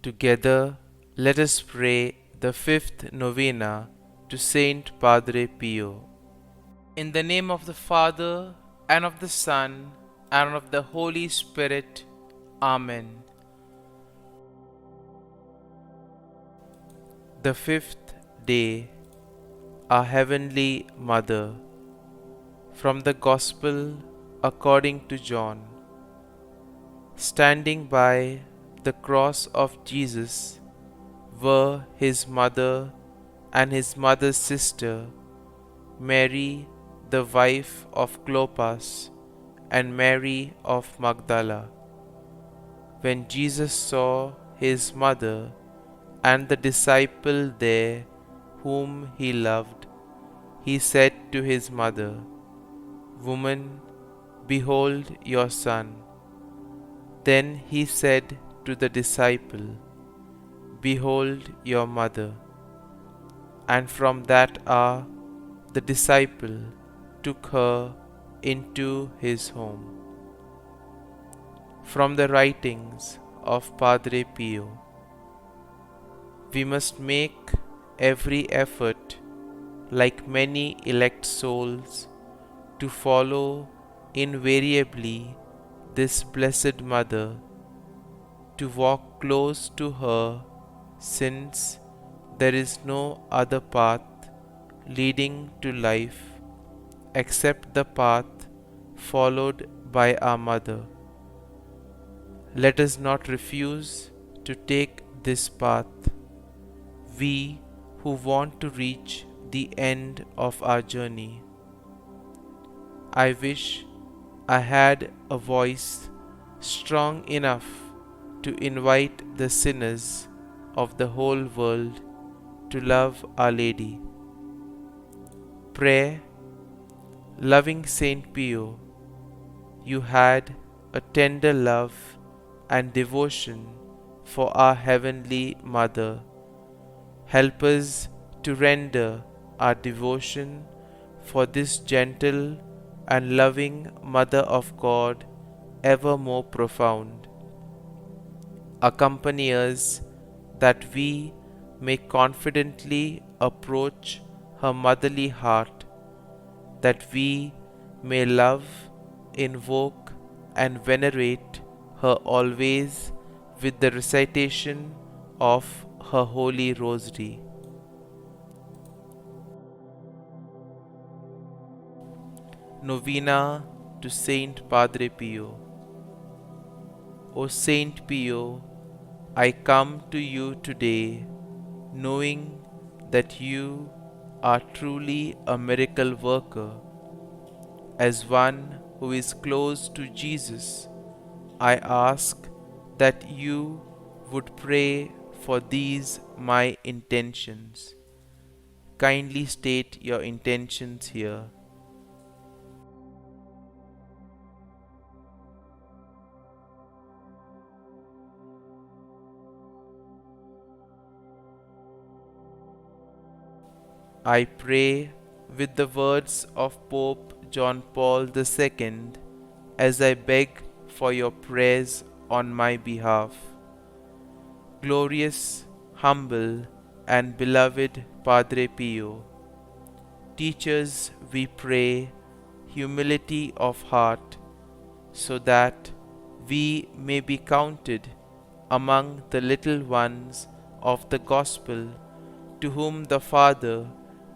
Together, let us pray the fifth novena to St Padre Pio. In the name of the Father, and of the Son, and of the Holy Spirit. Amen. The fifth day, our Heavenly Mother. From the Gospel according to John. Standing by the cross of Jesus were his mother and his mother's sister, Mary, the wife of Clopas, and Mary of Magdala. When Jesus saw his mother and the disciple there whom he loved, he said to his mother, "Woman, behold your son." Then he said to the disciple, "Behold your mother." And from that hour the disciple took her into his home. From the writings of Padre Pio. We must make every effort, like many elect souls, to follow invariably this Blessed Mother, to walk close to her, since there is no other path leading to life except the path followed by our Mother. Let us not refuse to take this path, we who want to reach the end of our journey. I wish I had a voice strong enough to invite the sinners of the whole world to love Our Lady. Prayer. Loving St. Pio, you had a tender love and devotion for our Heavenly Mother. Help us to render our devotion for this gentle and loving Mother of God ever more profound. Accompany us that we may confidently approach her motherly heart, that we may love, invoke, and venerate her always with the recitation of her Holy Rosary. Novena to St Padre Pio. O Saint Pio, I come to you today, knowing that you are truly a miracle worker. As one who is close to Jesus, I ask that you would pray for these my intentions. Kindly state your intentions here. I pray with the words of Pope John Paul II as I beg for your prayers on my behalf. Glorious, humble, and beloved Padre Pio, teach us, we pray, humility of heart, so that we may be counted among the little ones of the Gospel, to whom the Father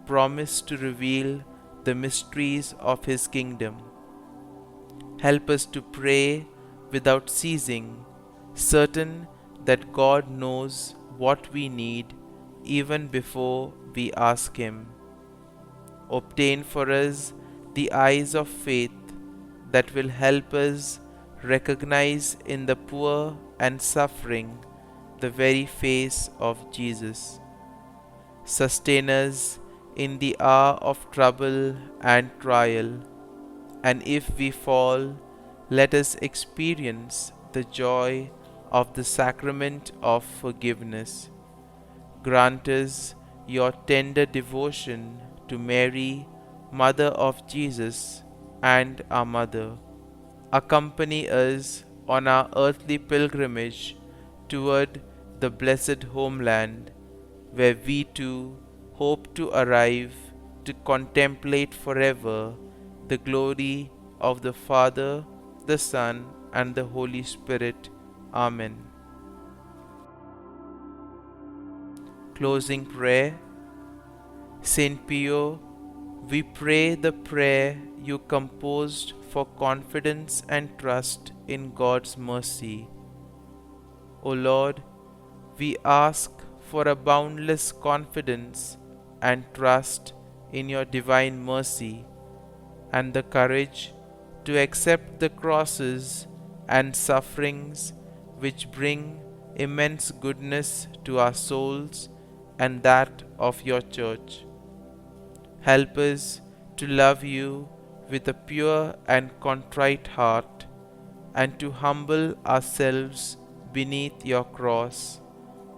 promised to reveal the mysteries of His kingdom. Help us to pray without ceasing, certain that God knows what we need even before we ask Him. Obtain for us the eyes of faith that will help us recognize in the poor and suffering the very face of Jesus. Sustain us in the hour of trouble and trial, and if we fall, let us experience the joy of the sacrament of forgiveness. Grant us your tender devotion to Mary, Mother of Jesus, and our Mother. Accompany us on our earthly pilgrimage toward the blessed homeland, where we too hope to arrive to contemplate forever the glory of the Father, the Son, and the Holy Spirit. Amen. Closing prayer. St. Pio, we pray the prayer you composed for confidence and trust in God's mercy. O Lord, we ask for a boundless confidence and trust in your divine mercy, and the courage to accept the crosses and sufferings which bring immense goodness to our souls and that of your Church. Help us to love you with a pure and contrite heart, and to humble ourselves beneath your cross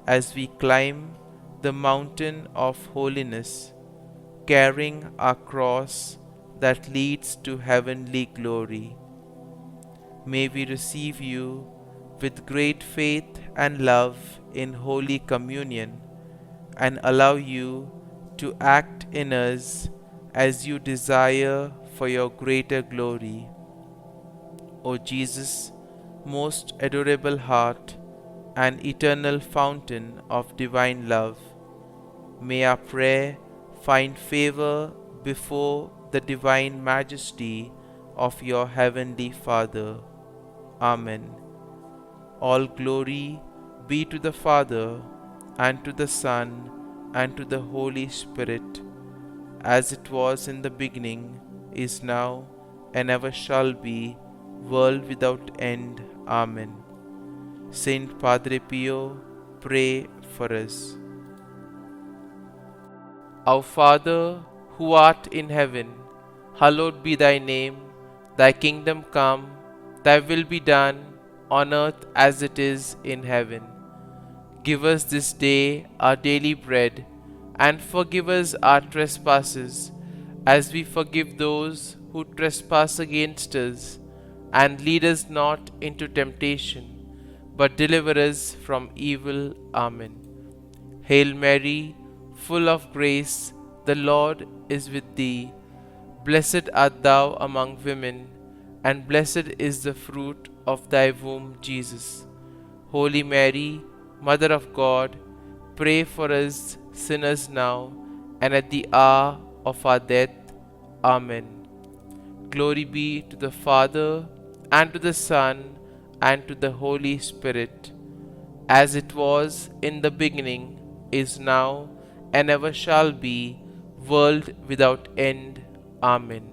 as we climb the mountain of holiness, carrying our cross that leads to heavenly glory. May we receive you with great faith and love in Holy Communion, and allow you to act in us as you desire for your greater glory. O Jesus, most adorable heart and eternal fountain of divine love, may our prayer find favor before the divine majesty of your heavenly Father. Amen. All glory be to the Father, and to the Son, and to the Holy Spirit, as it was in the beginning, is now, and ever shall be, world without end. Amen. St. Padre Pio, pray for us. Our Father, who art in heaven, hallowed be thy name. Thy kingdom come, thy will be done, on earth as it is in heaven. Give us this day our daily bread, and forgive us our trespasses, as we forgive those who trespass against us. And lead us not into temptation, but deliver us from evil. Amen. Hail Mary, full of grace, the Lord is with thee. Blessed art thou among women, and blessed is the fruit of thy womb, Jesus. Holy Mary, Mother of God, pray for us sinners now and at the hour of our death. Amen. Glory be to the Father, and to the Son, and to the Holy Spirit, as it was in the beginning, is now, and ever shall be, world without end. Amen.